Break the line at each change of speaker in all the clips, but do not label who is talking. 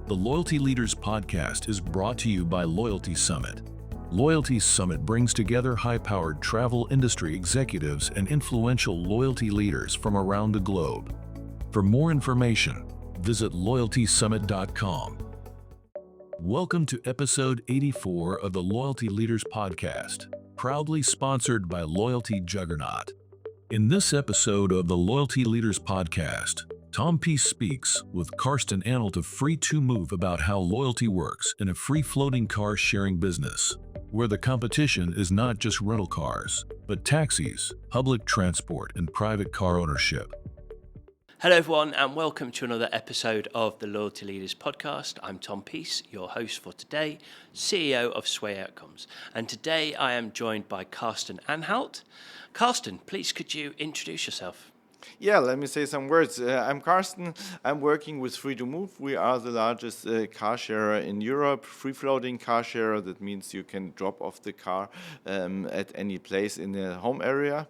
The Loyalty Leaders podcast is brought to you by Loyalty Summit. Loyalty Summit brings together high-powered travel industry executives and influential loyalty leaders from around the globe. For more information, visit loyaltysummit.com. Welcome to episode 84 of the Loyalty Leaders podcast, proudly sponsored by Loyalty Juggernaut. In this episode of the Loyalty Leaders podcast, Tom Peace speaks with Carsten Anhalt of Free2Move about how loyalty works in a free-floating car-sharing business, where the competition is not just rental cars, but taxis, public transport, and private car ownership.
Hello everyone and welcome to another episode of the Loyalty Leaders podcast. I'm Tom Peace, your host for today, CEO of Sway Outcomes. And today I am joined by Carsten Anhalt. Carsten, please could you introduce yourself?
Yeah, let me say some words. I'm Carsten. I'm working with Free2Move. We are the largest car sharer in Europe, free-floating car sharer. That means you can drop off the car at any place in the home area.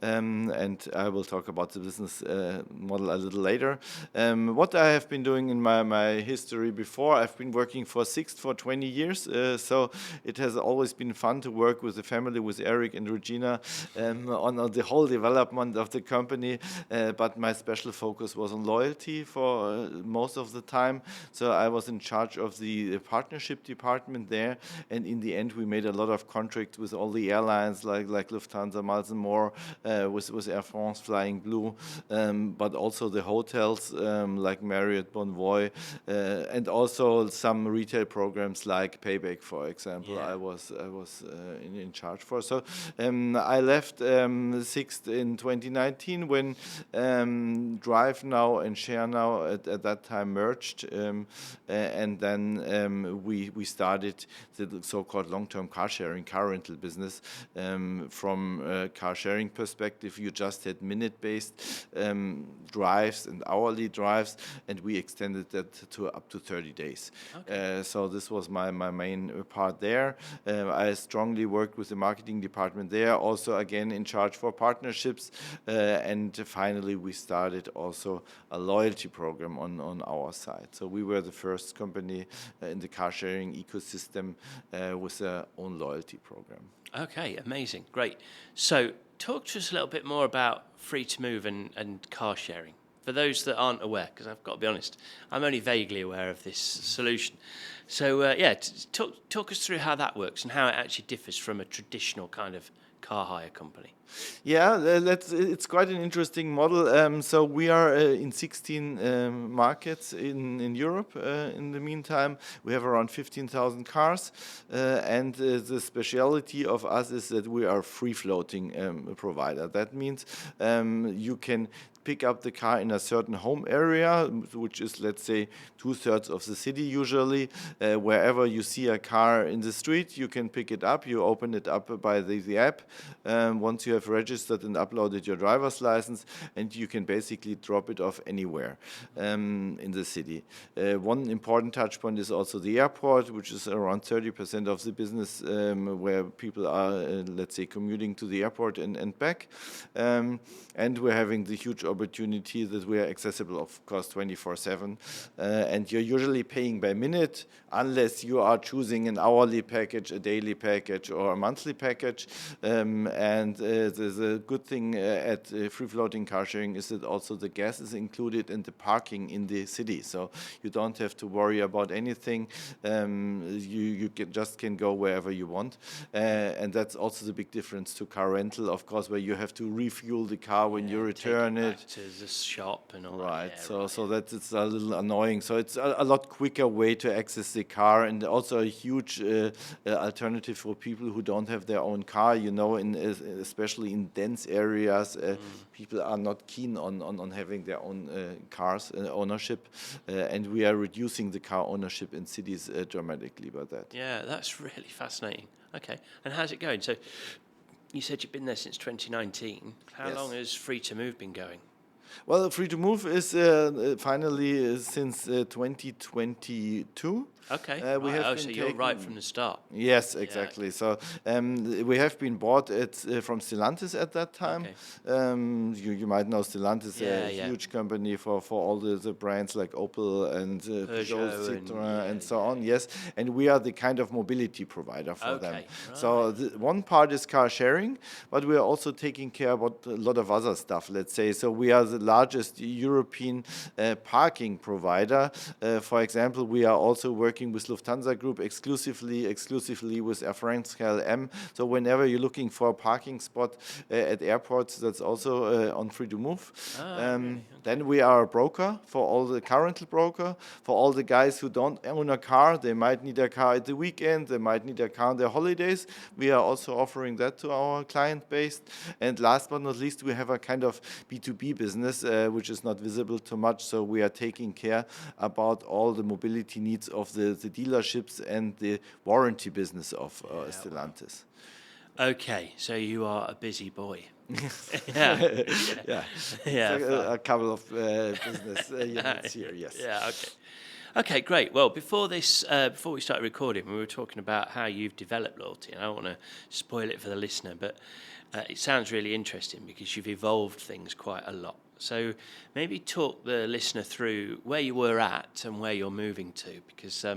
And I will talk about the business model a little later. What I have been doing in my history before, I've been working for 20 years. So it has always been fun to work with the family, with Eric and Regina, on the whole development of the company. But my special focus was on loyalty for most of the time. So I was in charge of the partnership department there. And in the end, we made a lot of contracts with all the airlines like Lufthansa, Miles & More, with Air France, Flying Blue, but also the hotels like Marriott, Bonvoy, and also some retail programs like Payback, for example. Yeah. I was in charge for. So I left Sixt in 2019 when Drive Now and Share Now at that time merged, and then we started the so-called long-term car sharing, car rental business. From a car sharing perspective, you just had minute-based drives and hourly drives, and we extended that to up to 30 days. Okay. So this was my main part there. I strongly worked with the marketing department there, also again in charge for partnerships, and finally we started also a loyalty program on our side. So we were the first company in the car sharing ecosystem with their own loyalty program.
Okay, amazing, great. So talk to us a little bit more about Free2Move and car sharing. For those that aren't aware, because I've got to be honest, I'm only vaguely aware of this solution. So talk us through how that works and how it actually differs from a traditional kind of car hire company.
Yeah, it's quite an interesting model. So we are in 16 markets in Europe. In the meantime, we have around 15,000 cars, and the speciality of us is that we are free-floating provider. That means you can pick up the car in a certain home area, which is, let's say, 2/3 of the city usually. Wherever you see a car in the street, you can pick it up. You open it up by the app. Once you have registered and uploaded your driver's license, and you can basically drop it off anywhere in the city. One important touch point is also the airport, which is around 30% of the business where people are, let's say, commuting to the airport and back. And we're having the huge opportunity that we are accessible, of course, 24/7. And you're usually paying by minute, unless you are choosing an hourly package, a daily package, or a monthly package. And the good thing at free-floating car sharing is that also the gas is included and the parking in the city. So you don't have to worry about anything. You just can go wherever you want. And that's also the big difference to car rental, of course, where you have to refuel the car when you return it.
To the shop and all
right.
that.
Yeah, so that it's a little annoying. So it's a lot quicker way to access the car, and also a huge alternative for people who don't have their own car. You know, especially in dense areas, people are not keen on having their own cars ownership, and we are reducing the car ownership in cities dramatically by that.
Yeah, that's really fascinating. Okay, and how's it going? So you said you've been there since 2019. How
Yes.
long has Free2Move been going?
Well, Free2Move is finally since 2022.
Okay.
We
Right.
have
Oh,
been
so you're right
taken-
from the start.
Yes, exactly. So we have been bought from Stellantis at that time.
Okay.
You might know Stellantis,
Yeah,
a
yeah.
huge company for all the brands like Opel and Peugeot,
Peugeot and
Citroën, and so
yeah,
on. Yes, and we are the kind of mobility provider for them.
Okay,
So one part is car sharing, but we are also taking care about a lot of other stuff. Let's say so we are the largest European parking provider. For example, we are also working with Lufthansa Group exclusively with Air France KLM. So whenever you're looking for a parking spot at airports, that's also on Free2Move.
Really?
Then we are a broker for all the current broker for all the guys who don't own a car. They might need a car at the weekend. They might need a car on their holidays. We are also offering that to our client base. And last but not least, we have a kind of B2B business, which is not visible too much. So we are taking care about all the mobility needs of the dealerships and the warranty business of Stellantis.
Okay, so you are a busy boy.
Yeah,
Yeah,
a couple of business units here. Yes.
Yeah, okay. Okay, great. Well, before we started recording, we were talking about how you've developed loyalty, and I don't want to spoil it for the listener, but it sounds really interesting because you've evolved things quite a lot. So maybe talk the listener through where you were at and where you're moving to, because I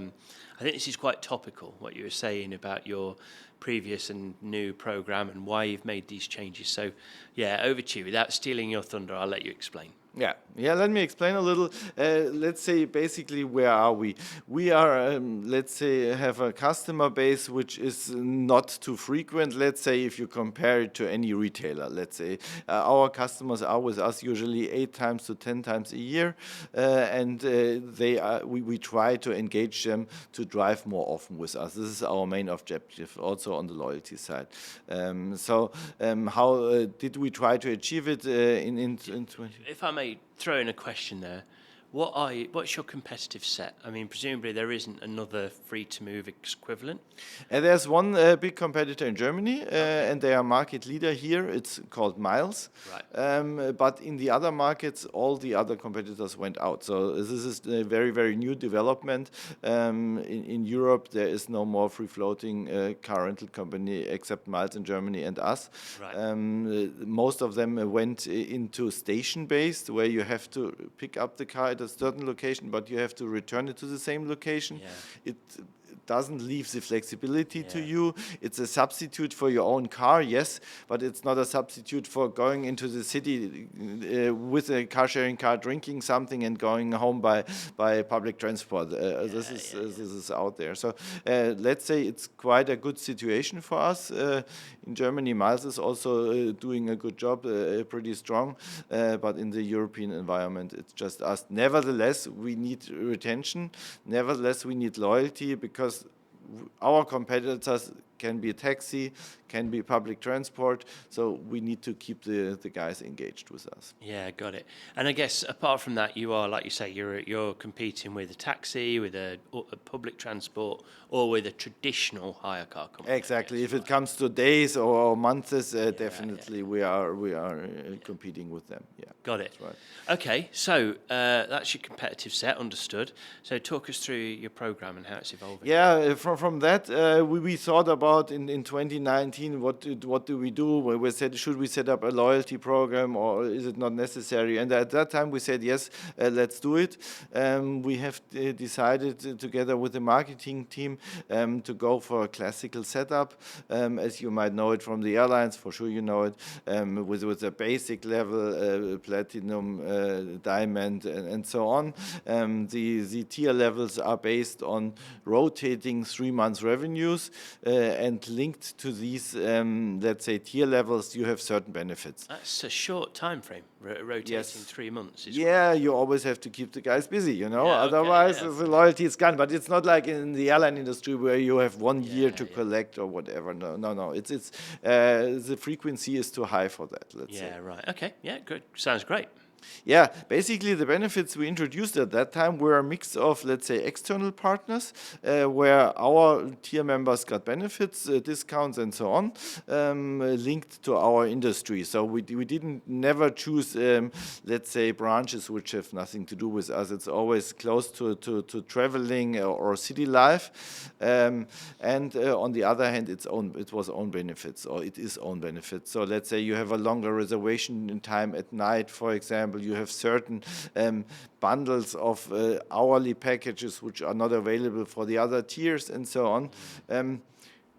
think this is quite topical, what you were saying about your previous and new program and why you've made these changes. So, yeah, over to you. Without stealing your thunder, I'll let you explain.
Yeah. Let me explain a little. Let's say basically where are we? We are, let's say, have a customer base which is not too frequent. Let's say if you compare it to any retailer. Let's say our customers are with us usually 8 times to 10 times a year, and we try to engage them to drive more often with us. This is our main objective, also on the loyalty side. How did we try to achieve it in 20?
If I may throw in a question there, what's your competitive set? I mean, presumably there isn't another Free2Move equivalent.
There's one big competitor in Germany, and they are market leader here. It's called Miles.
Right.
But in the other markets, all the other competitors went out. So this is a very, very new development. In Europe, there is no more free-floating car rental company except Miles in Germany and us.
Right.
Most of them went into station-based, where you have to pick up the car at a certain location, but you have to return it to the same location.
Yeah.
It doesn't leave the flexibility to
Yeah.
you. It's a substitute for your own car, yes, but it's not a substitute for going into the city with a car-sharing car, drinking something, and going home by public transport. This is out there. So let's say it's quite a good situation for us. In Germany, Miles is also doing a good job, pretty strong, but in the European environment, it's just us. Nevertheless, we need retention. Nevertheless, we need loyalty, because our competitors can be a taxi, can be public transport, so we need to keep the guys engaged with us.
Yeah, got it. And I guess apart from that, you are, like you say, you're competing with a taxi, with a public transport, or with a traditional hire car company.
Exactly. If it comes to days or months, definitely we are competing with them. Yeah.
Got it.
That's right.
Okay, so that's your competitive set, understood. So talk us through your program and how it's evolving.
Yeah, from that, we thought about in 2019, what do we do? We said, should we set up a loyalty program, or is it not necessary? And at that time we said, yes, let's do it. We have decided together with the marketing team to go for a classical setup, as you might know it from the airlines, for sure you know it, with a basic level, platinum, diamond, and so on. The tier levels are based on rotating 3 months revenues, and linked to these, let's say, tier levels, you have certain benefits.
That's a short time frame, rotating
Yes.
3 months.
Yeah, you always have to keep the guys busy,
Yeah, okay,
otherwise
yeah.
the loyalty is gone. But it's not like in the airline industry where you have 1 year to
Yeah.
collect or whatever. No. It's the frequency is too high for that, let's say.
Yeah, right. Okay, yeah, good. Sounds great.
Yeah, basically the benefits we introduced at that time were a mix of, let's say, external partners, where our tier members got benefits, discounts, and so on, linked to our industry. So we didn't never choose, let's say, branches which have nothing to do with us. It's always close to traveling or city life, and on the other hand, it was own benefits, or it is own benefits. So let's say you have a longer reservation in time at night, for example. You have certain bundles of hourly packages which are not available for the other tiers and so on.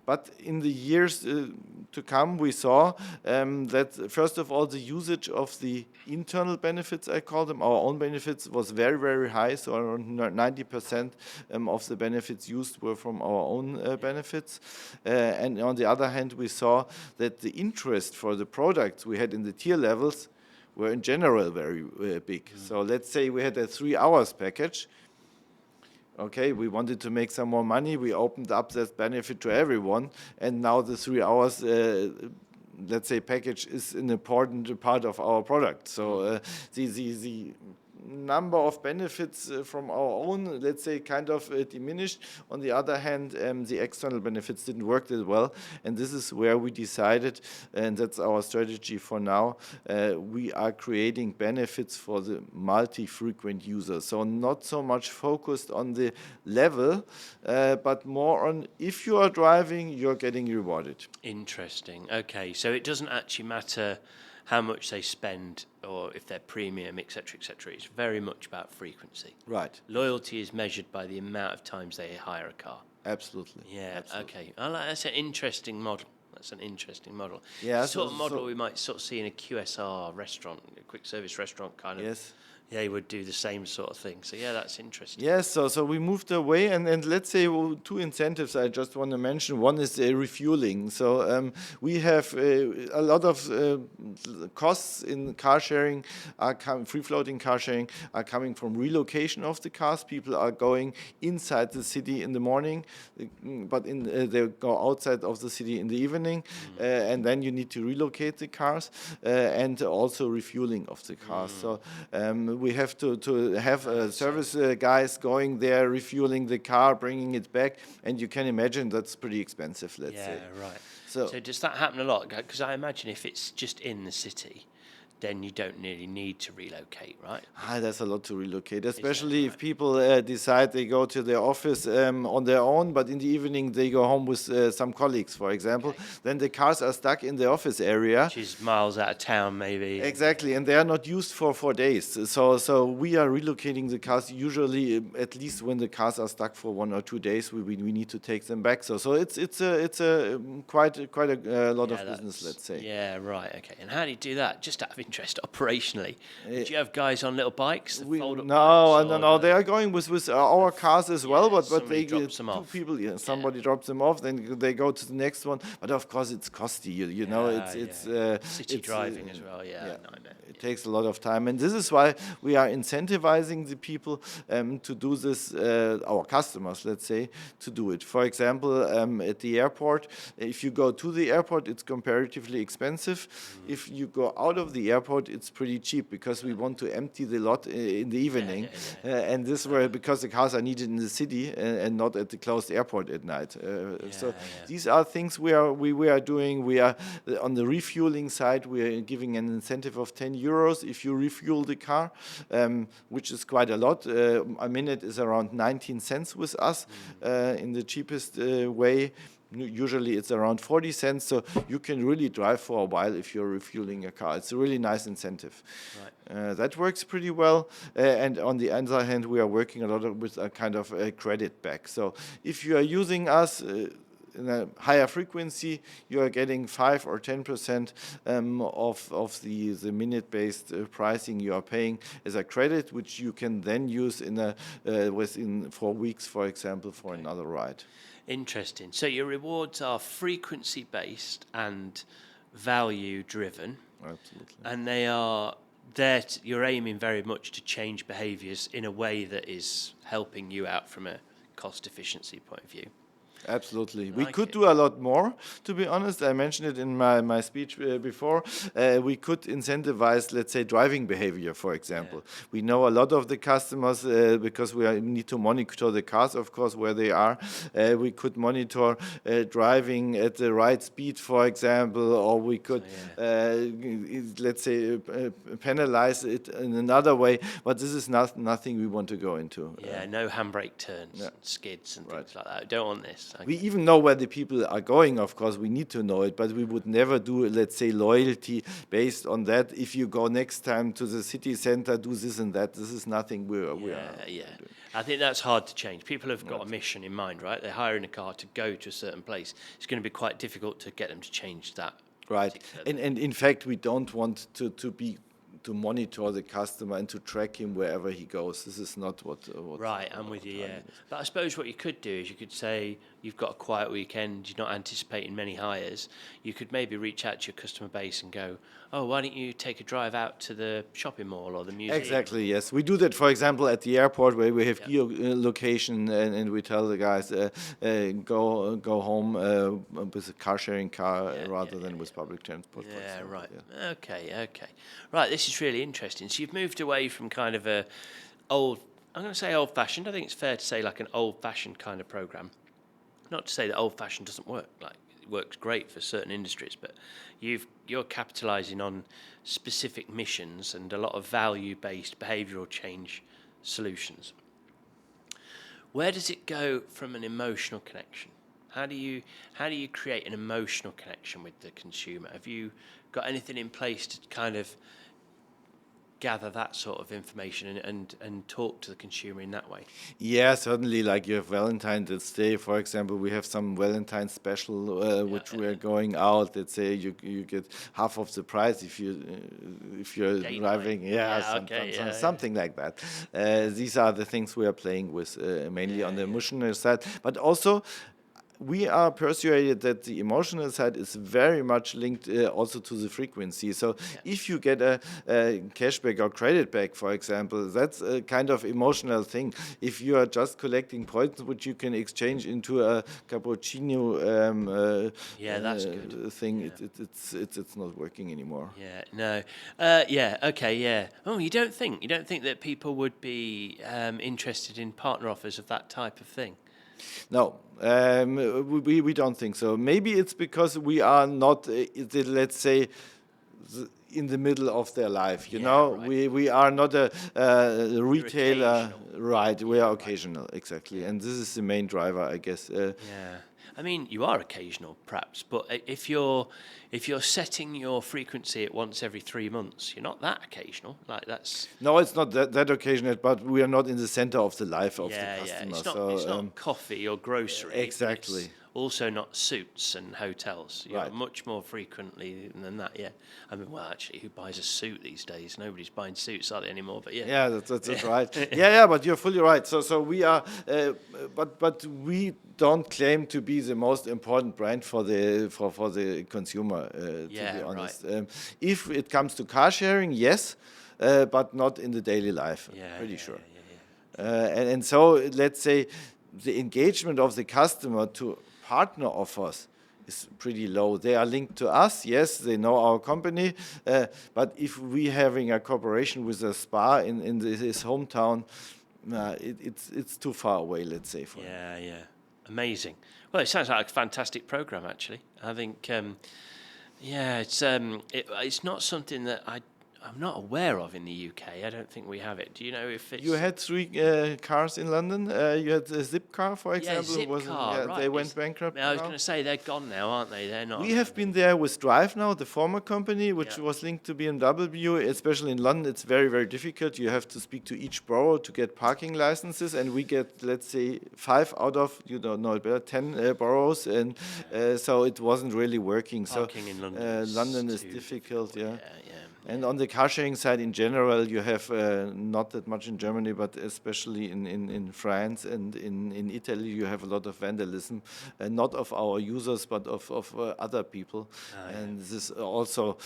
But in the years to come, we saw that, first of all, the usage of the internal benefits, I call them, our own benefits, was very, very high. So around 90% of the benefits used were from our own benefits. And on the other hand, we saw that the interest for the products we had in the tier levels were in general very big. So let's say we had a 3 hours package. Okay, we wanted to make some more money. We opened up that benefit to everyone. And now the 3 hours, let's say, package is an important part of our product. So the number of benefits from our own, let's say, kind of diminished. On the other hand, the external benefits didn't work that well. And this is where we decided, and that's our strategy for now, we are creating benefits for the multi-frequent users. So not so much focused on the level, but more on if you are driving, you're getting rewarded.
Interesting. Okay, so it doesn't actually matter how much they spend or if they're premium, etc., etc. It's very much about frequency.
Right.
Loyalty is measured by the amount of times they hire a car.
Absolutely.
Yeah.
Absolutely.
Okay. That's an interesting model. That's an interesting model.
Yeah.
The sort of model we might sort of see in a QSR restaurant, a quick service restaurant kind of.
Yes.
They would do the same sort of thing. So yeah, that's interesting.
Yes, so we moved away, and let's say two incentives I just want to mention. One is refueling. So we have a lot of costs in car sharing, free floating car sharing, are coming from relocation of the cars. People are going inside the city in the morning, but they go outside of the city in the evening, and then you need to relocate the cars, and also refueling of the cars. So we have to have service guys going there, refueling the car, bringing it back, and you can imagine that's pretty expensive, let's say.
Yeah, right.
So
does that happen a lot? Because I imagine if it's just in the city, then you don't really need to relocate, right?
There's a lot to relocate, especially if people decide they go to their office on their own, but in the evening they go home with some colleagues, for example. Okay. Then the cars are stuck in the office area.
Which is miles out of town, maybe.
Exactly, and they are not used for 4 days. So we are relocating the cars usually, at least when the cars are stuck for 1 or 2 days, we need to take them back. So it's a quite a lot of business, let's say.
Yeah, right, okay. And how do you do that? Just out of interest, operationally, do you have guys on little bikes?
No. They are going with our cars as well, but they
drops them off.
People. Yeah, somebody drops them off, then they go to the next one. But of course, it's costly. You know, it's
city driving as well. Yeah, nightmare.
It takes a lot of time, and this is why we are incentivizing the people to do this. Our customers, let's say, to do it. For example, at the airport, if you go to the airport, it's comparatively expensive. If you go out of the airport, it's pretty cheap because we want to empty the lot in the evening, and this were because the cars are needed in the city and not at the closed airport at night. These are things we are doing. We are on the refueling side. We are giving an incentive of 10 euros if you refuel the car, which is quite a lot. A minute is around 19 cents with us in the cheapest way. Usually it's around 40 cents, so you can really drive for a while if you're refueling a car. It's a really nice incentive. Right. That works pretty well. And on the other hand, we are working a lot with a kind of a credit back. So if you are using us in a higher frequency, you are getting 5 or 10% of the minute-based pricing you are paying as a credit, which you can then use within 4 weeks, for example, for another ride.
Interesting. So your rewards are frequency-based and value-driven.
Absolutely.
And they are there. You're aiming very much to change behaviours in a way that is helping you out from a cost efficiency point of view.
Absolutely. We
Like
could
it.
do a lot more, to be honest. I mentioned it in my speech before. We could incentivize, let's say, driving behavior, for example. We know a lot of the customers, because need to monitor the cars, of course, where they are. We could monitor driving at the right speed, for example, or we could, let's say, penalize it in another way. But this is nothing we want to go into.
Yeah, no handbrake turns, and skids and things like that. We don't want this. Okay.
We even know where the people are going, of course, we need to know it, but we would never do, let's say, loyalty based on that. If you go next time to the city center, do this and that. This is nothing we are doing.
I think that's hard to change. People have got a mission in mind, right? They're hiring a car to go to a certain place. It's going to be quite difficult to get them to change that.
Right. And in fact, we don't want to monitor the customer and to track him wherever he goes. This is not what
right, I'm with you, yeah. But I suppose what you could do is you could say you've got a quiet weekend, you're not anticipating many hires. You could maybe reach out to your customer base and go, oh, why don't you take a drive out to the shopping mall or the museum?
Exactly, yes. We do that, for example, at the airport where we have geolocation and we tell the guys, go home with a car-sharing car rather than with public transport.
Yeah, right. Yeah. Okay. Right, this is really interesting. So you've moved away from kind of I'm going to say old-fashioned. I think it's fair to say like an old-fashioned kind of program. Not to say that old-fashioned doesn't work. Like, it works great for certain industries, but you're capitalizing on specific missions and a lot of value-based behavioral change solutions. Where does it go from an emotional connection? How do you create an emotional connection with the consumer? Have you got anything in place to kind of gather that sort of information and talk to the consumer in that way?
Yeah, certainly. Like you have Valentine's Day, for example. We have some Valentine's special which we are going out. Let's say you get half of the price if you're
Date
driving.
night.
Something like that. These are the things we are playing with mainly on the emotional side, but also we are persuaded that the emotional side is very much linked also to the frequency. So if you get a cashback or credit back, for example, that's a kind of emotional thing. If you are just collecting points which you can exchange into a cappuccino
that's good.
thing, it's not working anymore.
Yeah, no. Oh, you don't think that people would be interested in partner offers of that type of thing?
No, we don't think so. Maybe it's because we are not, let's say, in the middle of their life. You know, right. We are not a retailer, right? We are occasional, exactly, and this is the main driver, I guess.
I mean, you are occasional, perhaps, but if you're setting your frequency at once every 3 months, you're not that occasional. Like that's
no, it's not that occasional, but we are not in the center of the life of the customer.
It's not coffee or grocery.
Exactly.
It's also not suits and hotels. You're
right.
much more frequently than that. Yeah. I mean, well, actually, who buys a suit these days? Nobody's buying suits, are they, anymore? But
yeah, that's right. But you're fully right. So we are, but we don't claim to be the most important brand for the consumer. To be honest,
right.
If it comes to car sharing, yes, but not in the daily life. Pretty sure. And so let's say the engagement of the customer to partner offers is pretty low. They are linked to us, yes, they know our company, but if we having a cooperation with a spa in his hometown, it's too far away, let's say. For him.
Amazing. Well, it sounds like a fantastic program, actually. I think, it's not something that I'm not aware of in the UK. I don't think we have it. Do you know if it's...
You had 3 cars in London. You had a Zip car, for example.
Yeah, Zip car, right.
They went bankrupt.
I was going to say, they're gone now, aren't they? They're not.
We have been there with Drive now, the former company, which was linked to BMW. Especially in London, it's very, very difficult. You have to speak to each borough to get parking licenses, and we get, let's say, 5 out of, you don't know it better, 10 boroughs, and so it wasn't really working.
Parking in London,
London is difficult, And on the car sharing side in general, you have not that much in Germany, but especially in France and in Italy, you have a lot of vandalism, not of our users, but of other people. And this also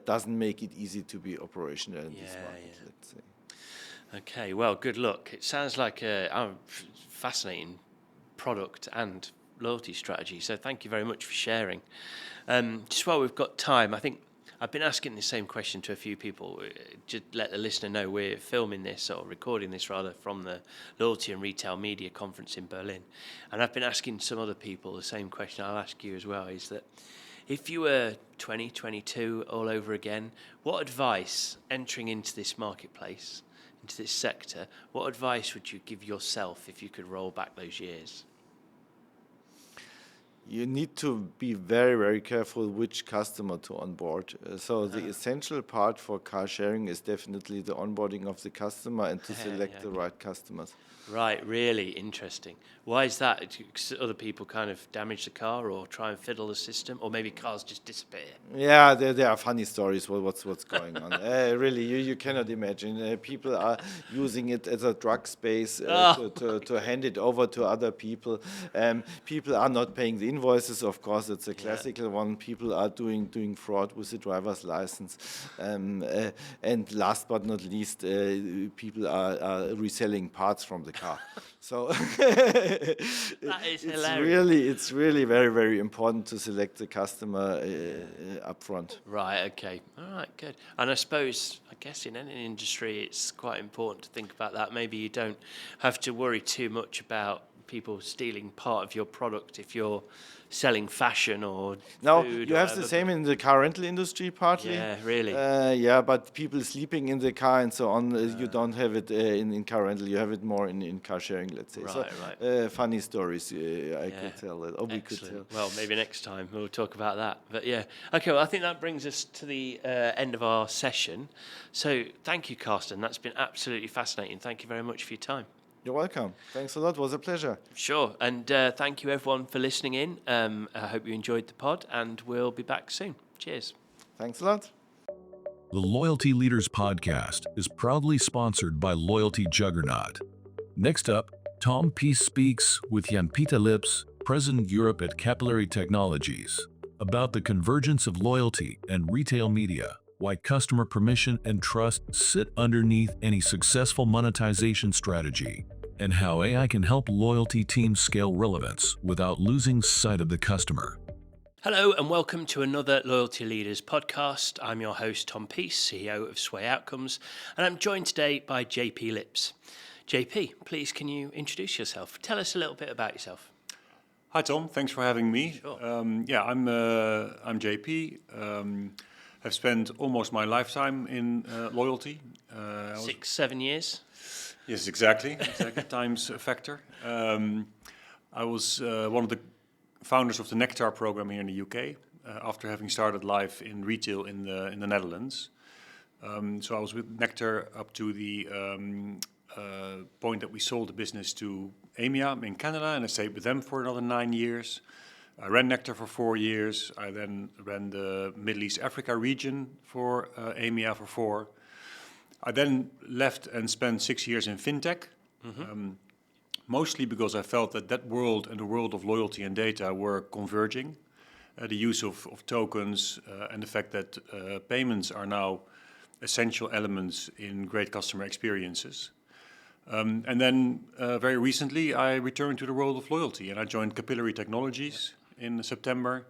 doesn't make it easy to be operational in this market, let's say.
Okay, well, good luck. It sounds like a fascinating product and loyalty strategy. So thank you very much for sharing. Just while we've got time, I think I've been asking the same question to a few people. Just let the listener know we're filming this, or recording this rather, from the Loyalty and Retail Media Conference in Berlin. And I've been asking some other people the same question I'll ask you as well, is that if you were 2022 all over again, what advice entering into this marketplace, into this sector, what advice would you give yourself if you could roll back those years?
You need to be very, very careful which customer to onboard. So the essential part for car sharing is definitely the onboarding of the customer and to select the right customers.
Right, really interesting. Why is that? Because other people kind of damage the car or try and fiddle the system, or maybe cars just disappear?
Yeah, there are funny stories. What's going on? Really, you cannot imagine. People are using it as a drug space to hand it over to other people. People are not paying the invoices. Of course, it's a classical one. People are doing fraud with the driver's license, and last but not least, people are reselling parts from the car. So
That is hilarious.
it's really very, very important to select the customer up front.
Right, okay. All right, good. And I guess in any industry, it's quite important to think about that. Maybe you don't have to worry too much about people stealing part of your product if you're selling fashion or
No,
food.
you have the same in the car rental industry partly.
Yeah, really.
But people sleeping in the car and so on, you don't have it in car rental. You have it more in car sharing, let's say.
Right.
Funny stories I could tell, or we could tell.
Well, maybe next time we'll talk about that. But yeah, okay. Well, I think that brings us to the end of our session. So thank you, Carsten. That's been absolutely fascinating. Thank you very much for your time.
You're welcome. Thanks a lot. It was a pleasure.
Sure. And thank you, everyone, for listening in. I hope you enjoyed the pod, and we'll be back soon. Cheers.
Thanks a lot.
The Loyalty Leaders Podcast is proudly sponsored by Loyalty Juggernaut. Next up, Tom Peace speaks with Jan-Pieter Lips, President Europe at Capillary Technologies, about the convergence of loyalty and retail media, why customer permission and trust sit underneath any successful monetization strategy, and how AI can help loyalty teams scale relevance without losing sight of the customer.
Hello and welcome to another Loyalty Leaders podcast. I'm your host, Tom Peace, CEO of Sway Outcomes, and I'm joined today by JP Lips. JP, please can you introduce yourself? Tell us a little bit about yourself.
Hi Tom, thanks for having me.
Sure.
I'm JP. I've spent almost my lifetime in loyalty.
6-7 years?
Yes, exactly. Times a factor. I was one of the founders of the Nectar program here in the UK, after having started life in retail in the Netherlands. So I was with Nectar up to the point that we sold the business to EMEA in Canada, and I stayed with them for another 9 years. I ran Nectar for 4 years. I then ran the Middle East Africa region for EMEA for 4. I then left and spent 6 years in fintech, mostly because I felt that world and the world of loyalty and data were converging. The use of tokens and the fact that payments are now essential elements in great customer experiences. And then very recently I returned to the world of loyalty and I joined Capillary Technologies in September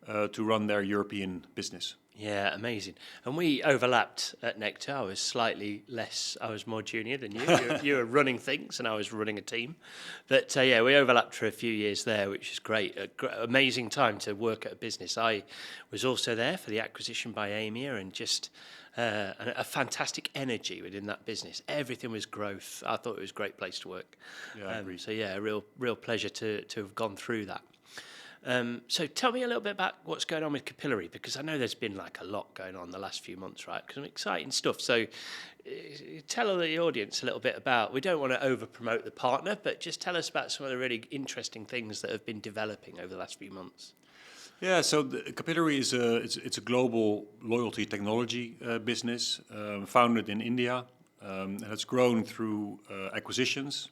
to run their European business.
Yeah, amazing. And we overlapped at Nectar. I was more junior than you. You were running things and I was running a team. But yeah, we overlapped for a few years there, which is great. Amazing time to work at a business. I was also there for the acquisition by EMEA and just a fantastic energy within that business. Everything was growth. I thought it was a great place to work.
Yeah, I agree.
So yeah, a real pleasure to have gone through that. So tell me a little bit about what's going on with Capillary, because I know there's been like a lot going on the last few months, right? Because some exciting stuff. So tell the audience a little bit about, we don't want to over promote the partner, but just tell us about some of the really interesting things that have been developing over the last few months.
Yeah, so Capillary is it's a global loyalty technology business founded in India, and it's grown through acquisitions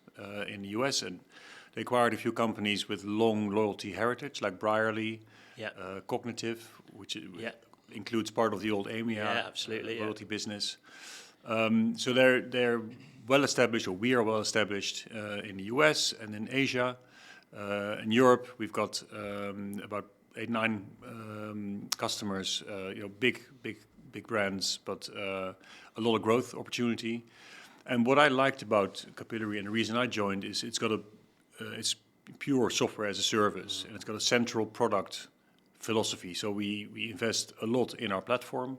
in the US, and they acquired a few companies with long loyalty heritage, like Brierley, Cognitive, which includes part of the old EMEA loyalty business. So they're well established, or we are well established in the US and in Asia. In Europe, we've got about 8-9 customers, big brands, but a lot of growth opportunity. And what I liked about Capillary, and the reason I joined, is it's pure software as a service, and it's got a central product philosophy. So we invest a lot in our platform,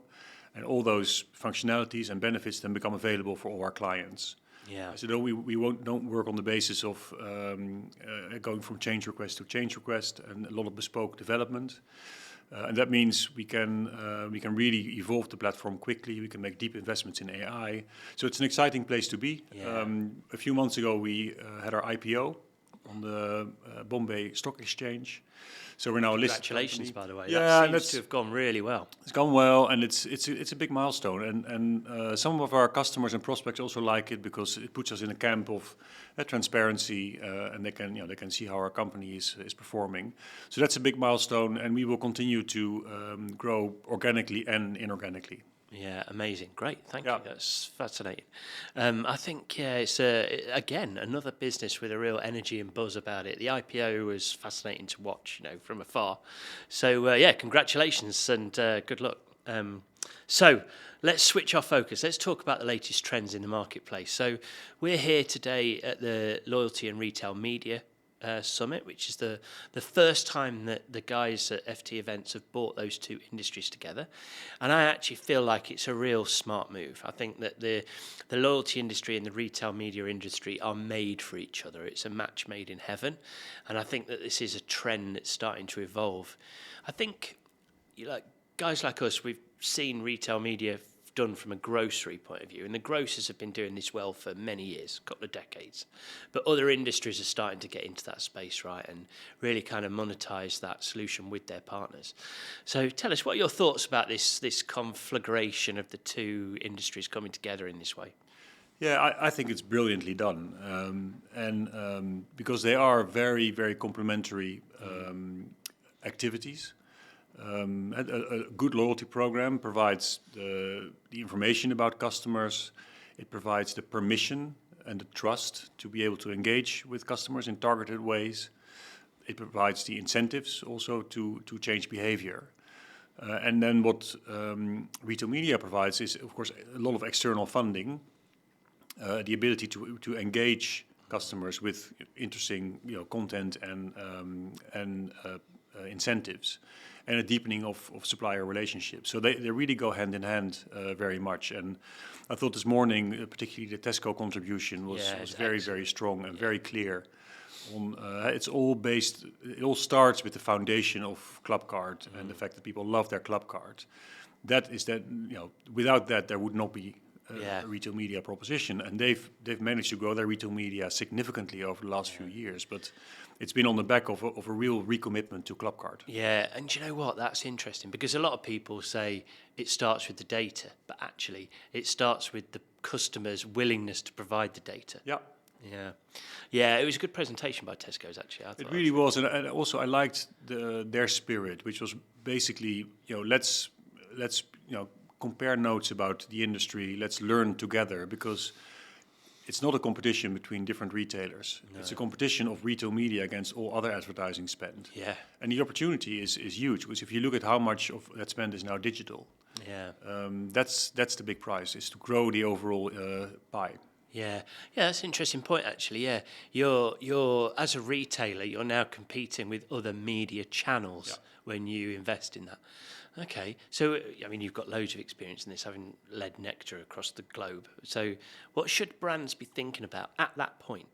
and all those functionalities and benefits then become available for all our clients.
Yeah.
So don't work on the basis of going from change request to change request, and a lot of bespoke development. And that means we can really evolve the platform quickly. We can make deep investments in AI. So it's an exciting place to be.
Yeah.
A few months ago, we had our IPO on the Bombay Stock Exchange. So we're now a listed
Congratulations,
company.
by the way.
Yeah,
That
and
seems to have gone really well.
It's gone well, and it's a big milestone. And some of our customers and prospects also like it because it puts us in a camp of transparency, and they can see how our company is performing. So that's a big milestone, and we will continue to grow organically and inorganically.
Yeah, amazing. Great, thank
Yeah.
you. That's fascinating. I think, it's, again, another business with a real energy and buzz about it. The IPO was fascinating to watch, from afar. So, congratulations and good luck. So, let's switch our focus. Let's talk about the latest trends in the marketplace. So, we're here today at the Loyalty and Retail Media Summit, which is the first time that the guys at FT Events have brought those two industries together, and I actually feel like it's a real smart move. I think that the loyalty industry and the retail media industry are made for each other. It's a match made in heaven, and I think that this is a trend that's starting to evolve. I think guys like us, we've seen retail media done from a grocery point of view, and the grocers have been doing this well for many years, a couple of decades, but other industries are starting to get into that space, right, and really kind of monetize that solution with their partners. So tell us, what are your thoughts about this conflagration of the two industries coming together in this way?
Yeah, I think it's brilliantly done, because they are very, very complementary activities. A good loyalty program provides the information about customers. It provides the permission and the trust to be able to engage with customers in targeted ways. It provides the incentives also to change behavior. And then what retail media provides is, of course, a lot of external funding, the ability to engage customers with interesting content and incentives, and a deepening of supplier relationships. So they really go hand in hand very much. And I thought this morning, particularly the Tesco contribution was very, very strong and very clear. It all starts with the foundation of Clubcard and the fact that people love their Clubcard. Without that, there would not be a retail media proposition, and they've managed to grow their retail media significantly over the last few years, but it's been on the back of a real recommitment to Clubcard.
Yeah, and you know what? That's interesting, because a lot of people say it starts with the data, but actually it starts with the customer's willingness to provide the data. Yeah, it was a good presentation by Tesco's, actually. I thought
it really was, and also I liked their spirit, which was basically, let's compare notes about the industry. Let's learn together, because it's not a competition between different retailers. No. It's a competition of retail media against all other advertising spend.
Yeah.
And the opportunity is huge, because if you look at how much of that spend is now digital, that's the big prize, is to grow the overall pie.
Yeah, that's an interesting point, actually. Yeah, you're as a retailer, you're now competing with other media channels when you invest in that. Okay, so you've got loads of experience in this, having led Nectar across the globe. So, what should brands be thinking about at that point?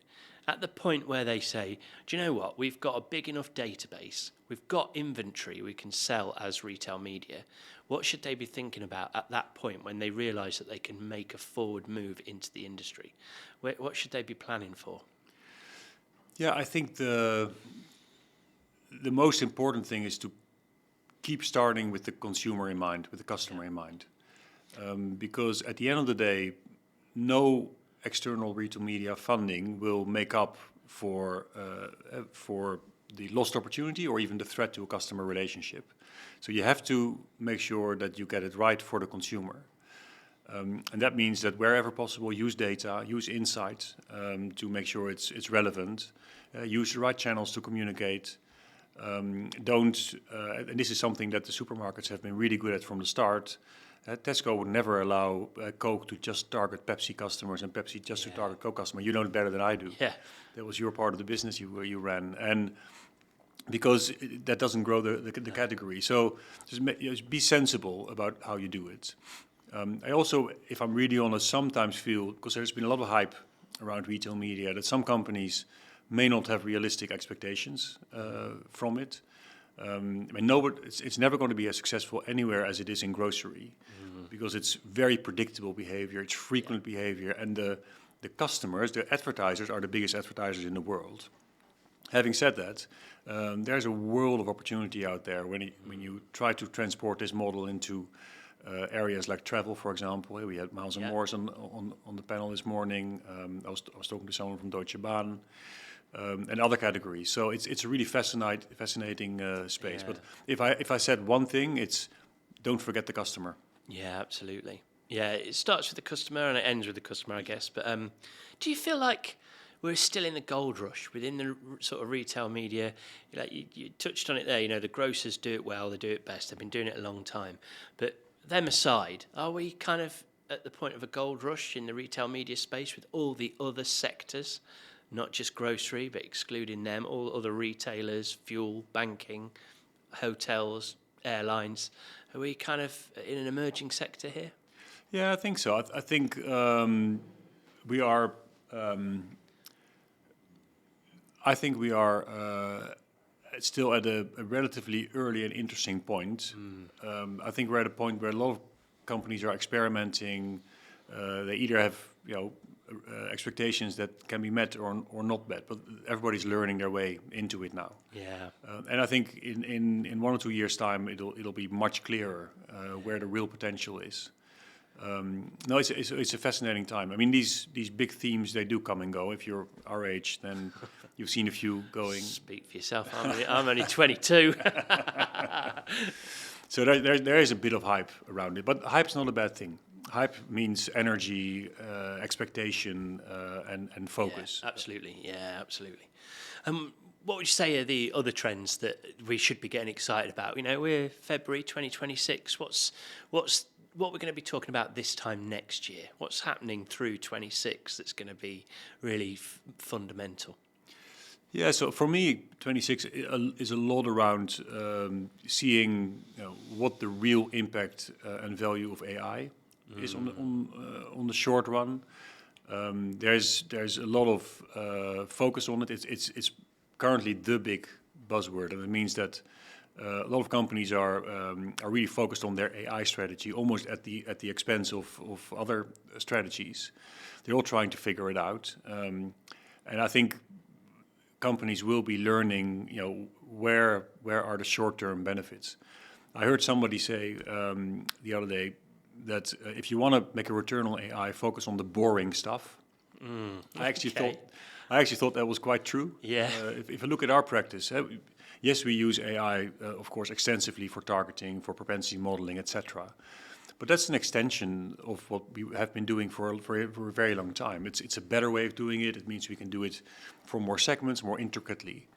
At the point where they say, do you know what? We've got a big enough database. We've got inventory we can sell as retail media. What should they be thinking about at that point when they realise that they can make a forward move into the industry? What should they be planning for?
Yeah, I think the most important thing is to keep starting with the consumer in mind, with the customer in mind. Because at the end of the day, no external retail media funding will make up for the lost opportunity or even the threat to a customer relationship. So you have to make sure that you get it right for the consumer. And that means that wherever possible, use data, use insight to make sure it's relevant. Use the right channels to communicate. And this is something that the supermarkets have been really good at from the start. Tesco would never allow Coke to just target Pepsi customers and Pepsi just to target Coke customers. You know it better than I do.
Yeah.
That was your part of the business you ran. And because that doesn't grow the category. So just be sensible about how you do it. I also, if I'm really honest, sometimes feel, because there's been a lot of hype around retail media, that some companies may not have realistic expectations from it. I mean, it's never going to be as successful anywhere as it is in grocery, because it's very predictable behavior, it's frequent behavior, and the customers, the advertisers, are the biggest advertisers in the world. Having said that, there's a world of opportunity out there when you try to transport this model into areas like travel, for example. We had Miles and Morris on the panel this morning. I was talking to someone from Deutsche Bahn. And other categories. So it's a really fascinating space.
Yeah.
But if I said one thing, it's don't forget the customer.
Yeah, absolutely. Yeah, it starts with the customer and it ends with the customer, I guess. But do you feel like we're still in the gold rush within the sort of retail media? Like you touched on it there. You know, the grocers do it well. They do it best. They've been doing it a long time. But them aside, are we kind of at the point of a gold rush in the retail media space with all the other sectors? Not just grocery, but excluding them, all other retailers, fuel, banking, hotels, airlines. Are we kind of in an emerging sector here?
Yeah, I think so. I think we are. I think we are still at a relatively early and interesting point. I think we're at a point where a lot of companies are experimenting. They either have, expectations that can be met or not met, but everybody's learning their way into it now.
Yeah.
And I think in 1 or 2 years' time, it'll be much clearer where the real potential is. No, it's a fascinating time. I mean, these big themes, they do come and go. If you're our age, then you've seen a few going.
Speak for yourself. I'm only 22.
So there is a bit of hype around it, but hype's not a bad thing. Hype means energy, expectation, and focus.
Yeah, absolutely. Yeah, absolutely. What would you say are the other trends that we should be getting excited about? You know, we're February 2026. What's what we're going to be talking about this time next year? What's happening through 26 that's going to be really fundamental?
Yeah, so for me, 26 is a lot around seeing what the real impact and value of AI is on the short run. There's a lot of focus on it. It's currently the big buzzword, and it means that a lot of companies are really focused on their AI strategy, almost at the expense of other strategies. They're all trying to figure it out, and I think companies will be learning, where are the short-term benefits. I heard somebody say the other day that if you want to make a return on AI, focus on the boring stuff. I actually thought that was quite true.
Yeah.
If you look at our practice, yes, we use AI, of course, extensively for targeting, for propensity modeling, etc. But that's an extension of what we have been doing for a very long time. It's a better way of doing it. It means we can do it for more segments, more intricately.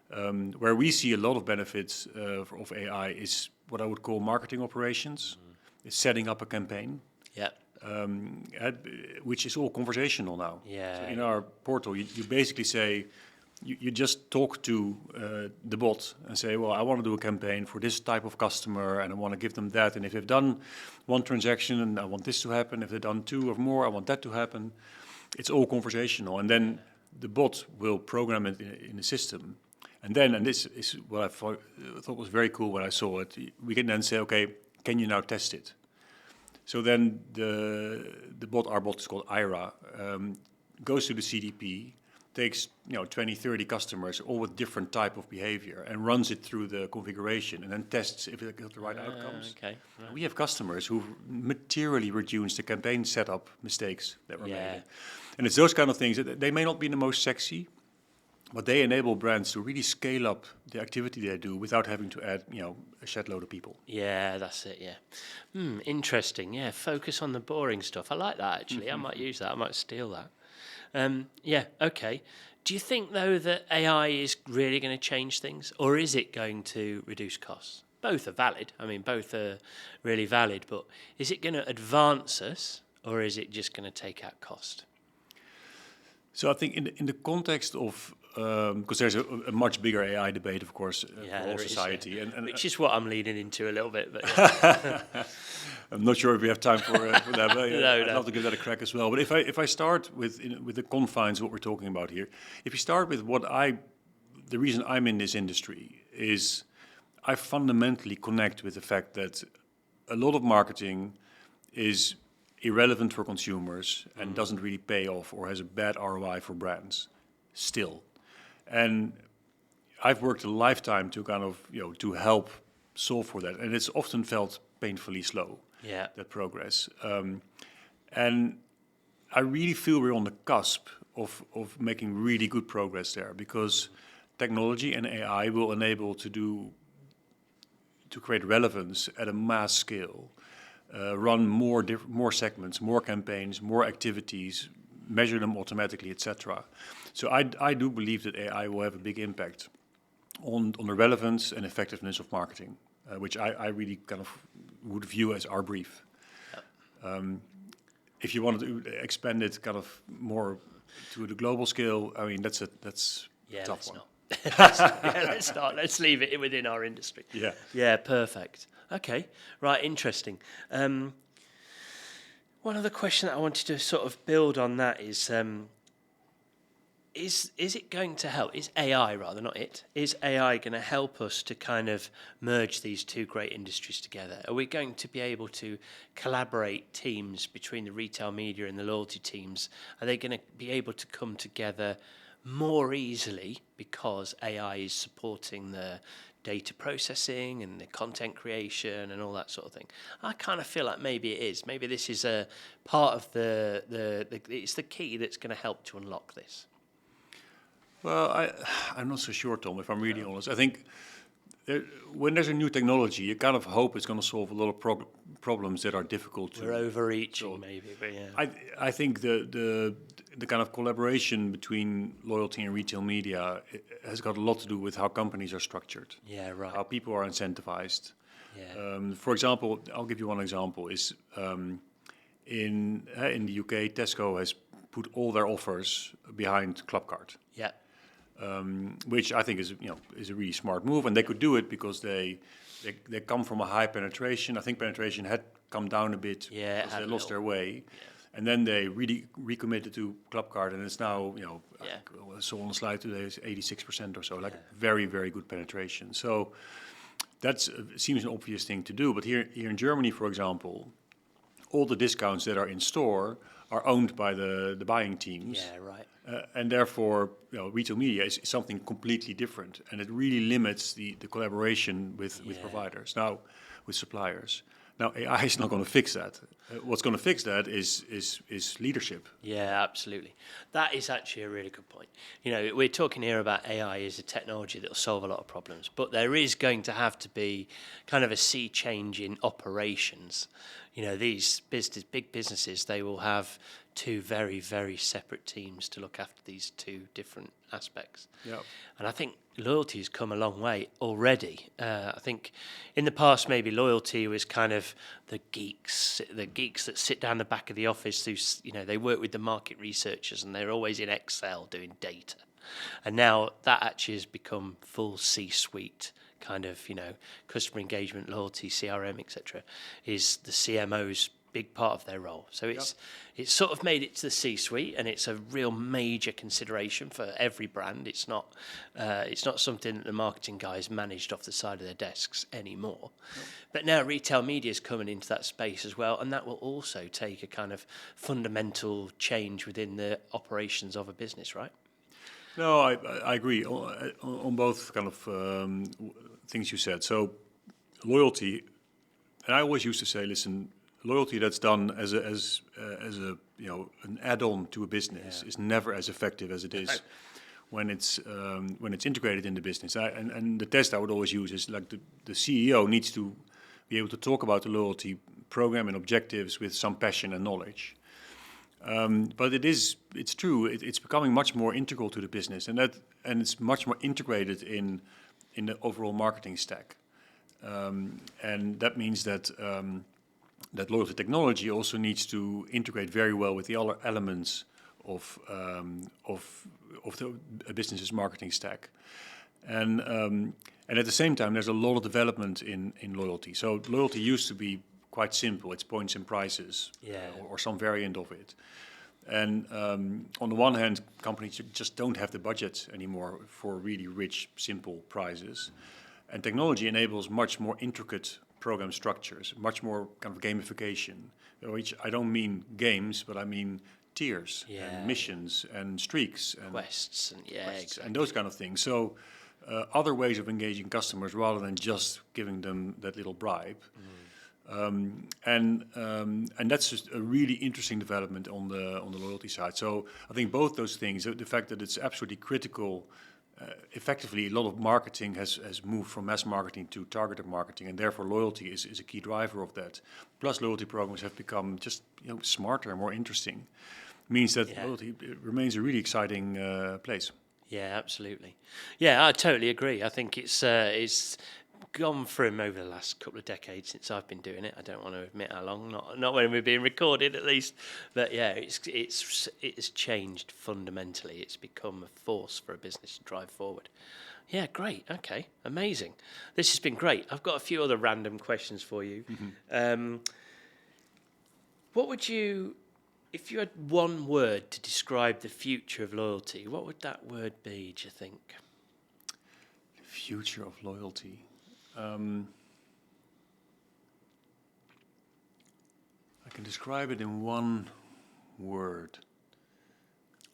Where we see a lot of benefits of AI is what I would call marketing operations. It's setting up a campaign.
Yeah.
Which is all conversational now.
Yeah.
So in our portal, you basically say, you just talk to the bot and say, well, I want to do a campaign for this type of customer and I want to give them that. And if they've done one transaction and I want this to happen, if they've done two or more, I want that to happen. It's all conversational. And then the bot will program it in the system. And then, and this is what I thought was very cool when I saw it, we can then say, okay, can you now test it? So then our bot is called IRA, goes to the CDP, takes 20, 30 customers, all with different type of behavior, and runs it through the configuration, and then tests if it got the right outcomes.
Okay. Right.
We have customers who materially reduced the campaign setup mistakes that were made. And it's those kind of things that they may not be the most sexy, but they enable brands to really scale up the activity they do without having to add, a shed load of people.
Yeah, that's it. Yeah. Interesting. Yeah, focus on the boring stuff. I like that actually. I might use that. I might steal that. Yeah. Okay. Do you think though that AI is really going to change things, or is it going to reduce costs? Both are valid. I mean, both are really valid. But is it going to advance us, or is it just going to take out cost?
So I think in the context of, because there's a much bigger AI debate, of course, for all society.
Yeah.
And
which is what I'm leading into a little bit. But yeah.
I'm not sure if we have time for that, but
No,
I'd love to give that a crack as well. But if I start with the confines of what we're talking about here, if you start with the reason I'm in this industry is I fundamentally connect with the fact that a lot of marketing is irrelevant for consumers and doesn't really pay off or has a bad ROI for brands still. And I've worked a lifetime to kind of, to help solve for that. And it's often felt painfully slow, that progress. And I really feel we're on the cusp of making really good progress there, because technology and AI will enable to create relevance at a mass scale, run more segments, more campaigns, more activities, measure them automatically, etc. So I do believe that AI will have a big impact on the relevance and effectiveness of marketing, which I really kind of would view as our brief. If you wanted to expand it kind of more to the global scale, I mean, that's a tough one.
Let's not. Let's leave it within our industry.
Yeah.
Yeah, perfect. Okay, right, interesting. One other question that I wanted to sort of build on that is it going to help? Is AI, rather, not it, is AI going to help us to kind of merge these two great industries together? Are we going to be able to collaborate teams between the retail media and the loyalty teams? Are they going to be able to come together more easily because AI is supporting the data processing and the content creation and all that sort of thing? I kind of feel like maybe it is. Maybe this is a part of it's the key that's going to help to unlock this.
Well, I'm not so sure, Tom, if I'm really honest. I think when there's a new technology, you kind of hope it's going to solve a lot of problems that are difficult to...
We're overreaching, maybe, but yeah.
I think the kind of collaboration between loyalty and retail media has got a lot to do with how companies are structured.
Yeah, right.
How people are incentivized.
Yeah.
For example, I'll give you one example. Is in the UK, Tesco has put all their offers behind Clubcard.
Yeah.
Which I think is a really smart move, and they could do it because they come from a high penetration. I think penetration had come down a bit because they lost their way, and then they really recommitted to Clubcard, and it's now I saw on the slide today is 86% or so, like very, very good penetration. So that seems an obvious thing to do, but here in Germany, for example, all the discounts that are in store are owned by the buying teams.
Yeah, right.
And therefore, retail media is something completely different, and it really limits the collaboration with providers, now with suppliers. Now, AI is not going to fix that. What's going to fix that is leadership.
Yeah, absolutely. That is actually a really good point. We're talking here about AI as a technology that will solve a lot of problems, but there is going to have to be kind of a sea change in operations. These big businesses, they will have two very, very separate teams to look after these two different aspects.
Yeah.
And I think loyalty has come a long way already. I think in the past, maybe loyalty was kind of the geeks that sit down the back of the office who, they work with the market researchers and they're always in Excel doing data. And now that actually has become full C-suite kind of, customer engagement, loyalty, CRM, etc., is the CMO's big part of their role. So it's sort of made it to the C-suite, and it's a real major consideration for every brand. It's not something that the marketing guys managed off the side of their desks anymore. No. But now retail media is coming into that space as well, and that will also take a kind of fundamental change within the operations of a business, right?
No, I agree on both kind of things you said. So loyalty, and I always used to say, listen, loyalty that's done as an add-on to a business is never as effective as it is when it's integrated in the business. And the test I would always use is like the CEO needs to be able to talk about the loyalty program and objectives with some passion and knowledge. But it's true. It's becoming much more integral to the business, and it's much more integrated in the overall marketing stack. And that means that that loyalty technology also needs to integrate very well with the other elements of a business's marketing stack. And at the same time, there's a lot of development in loyalty. So loyalty used to be quite simple. It's points and prices, or some variant of it. And on the one hand, companies just don't have the budget anymore for really rich, simple prizes. And technology enables much more intricate program structures, much more kind of gamification, which I don't mean games, but I mean tiers and missions and streaks and
quests and exactly.
And those kind of things. So other ways of engaging customers rather than just giving them that little bribe. And that's just a really interesting development on the loyalty side. So I think both those things, the fact that it's absolutely critical, effectively a lot of marketing has moved from mass marketing to targeted marketing, and therefore loyalty is a key driver of that. Plus loyalty programs have become just smarter and more interesting. Means that loyalty remains a really exciting place.
Yeah, absolutely. Yeah, I totally agree. I think it's gone from over the last couple of decades since I've been doing it. I don't want to admit how long, not when we're being recorded at least. But yeah, it's changed fundamentally. It's become a force for a business to drive forward. Yeah, great. Okay, amazing. This has been great. I've got a few other random questions for you. What would you, if you had one word to describe the future of loyalty, what would that word be, do you think?
The future of loyalty. I can describe it in one word.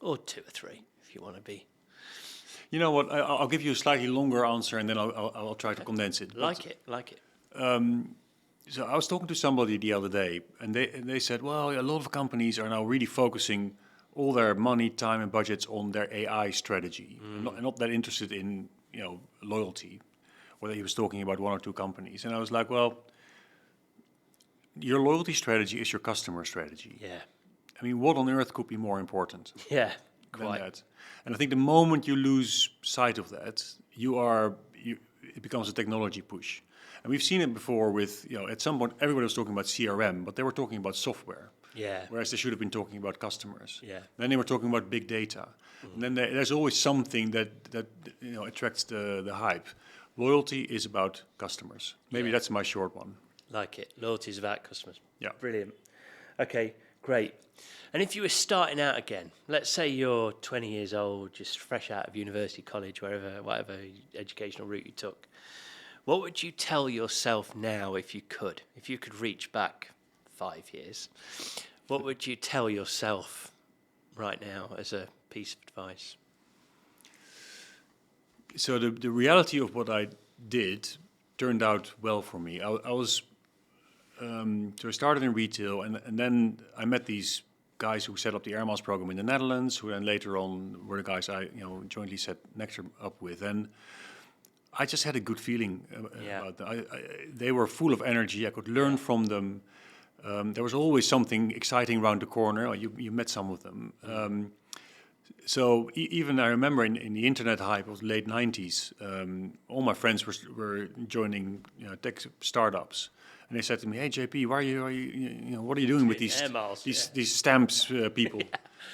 Or two or three, if you want to be.
You know what? I'll give you a slightly longer answer, and then I'll try to condense it.
Like it.
So I was talking to somebody the other day, and they said, well, a lot of companies are now really focusing all their money, time, and budgets on their AI strategy, and not that interested in loyalty. Whether he was talking about one or two companies, and I was like, well, your loyalty strategy is your customer strategy.
Yeah.
I mean, what on earth could be more important?
Yeah,
than
quite.
that? And I think the moment you lose sight of that, it becomes a technology push. And we've seen it before with, at some point everybody was talking about CRM, but they were talking about software.
Yeah.
Whereas they should have been talking about customers.
Yeah.
Then they were talking about big data. And then there's always something that attracts the hype. Loyalty is about customers. Maybe that's my short one.
Like it. Loyalty is about customers.
Yeah.
Brilliant. Okay, great. And if you were starting out again, let's say you're 20 years old, just fresh out of university, college, whatever educational route you took, what would you tell yourself now if you could reach back 5 years? What would you tell yourself right now as a piece of advice?
So the reality of what I did turned out well for me. So I started in retail, and then I met these guys who set up the Air Miles program in the Netherlands, who then later on were the guys I jointly set Nectar up with, and I just had a good feeling about them. They were full of energy. I could learn from them. There was always something exciting around the corner. You met some of them. So even I remember in the internet hype of the late 90s, all my friends were joining tech startups, and they said to me, "Hey JP, what are you doing with these stamps people?"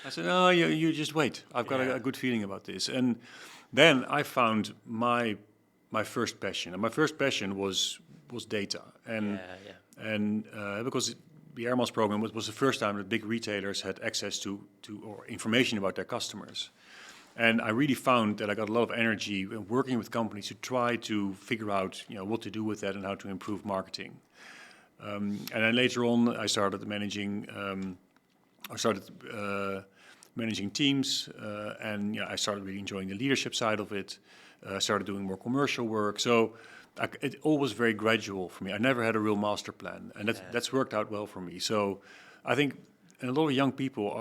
I said, "Oh, you just wait. I've got a good feeling about this." And then I found my first passion, and my first passion was data, and because the Air Miles program was the first time that big retailers had access to or information about their customers. And I really found that I got a lot of energy working with companies to try to figure out what to do with that and how to improve marketing. And then later on, I started managing teams, and I started really enjoying the leadership side of it. I started doing more commercial work. So it all was very gradual for me. I never had a real master plan, and that's worked out well for me. So I think a lot of young people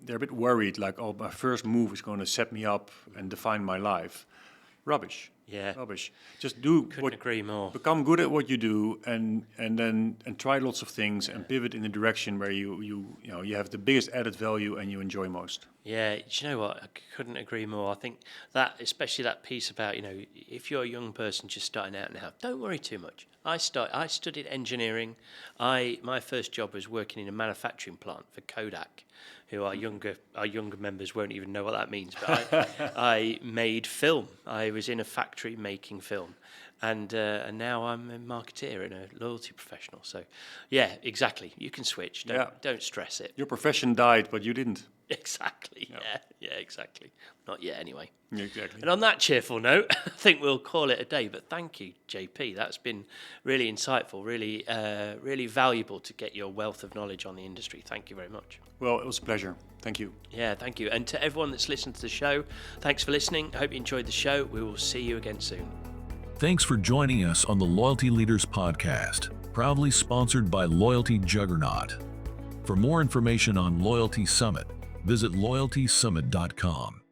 they're a bit worried, like, oh, my first move is going to set me up and define my life. Rubbish.
Yeah.
Rubbish. Just do
Couldn't agree more.
become good at what you do, and try lots of things and pivot in the direction where you have the biggest added value and you enjoy most.
Yeah, do you know what? I couldn't agree more. I think that, especially that piece about, if you're a young person just starting out now, don't worry too much. I studied engineering. My first job was working in a manufacturing plant for Kodak, who our younger members won't even know what that means. But I made film. I was in a factory making film, and now I'm a marketeer and a loyalty professional. So, yeah, exactly. You can switch. Don't stress it.
Your profession died, but you didn't.
Exactly. Yeah, exactly. Not yet, anyway.
Exactly.
And on that cheerful note, I think we'll call it a day. But thank you, JP. That's been really insightful, really valuable to get your wealth of knowledge on the industry. Thank you very much.
Well, it was a pleasure. Thank you.
Yeah, thank you. And to everyone that's listened to the show, thanks for listening. I hope you enjoyed the show. We will see you again soon.
Thanks for joining us on the Loyalty Leaders Podcast, proudly sponsored by Loyalty Juggernaut. For more information on Loyalty Summit, visit loyaltysummit.com.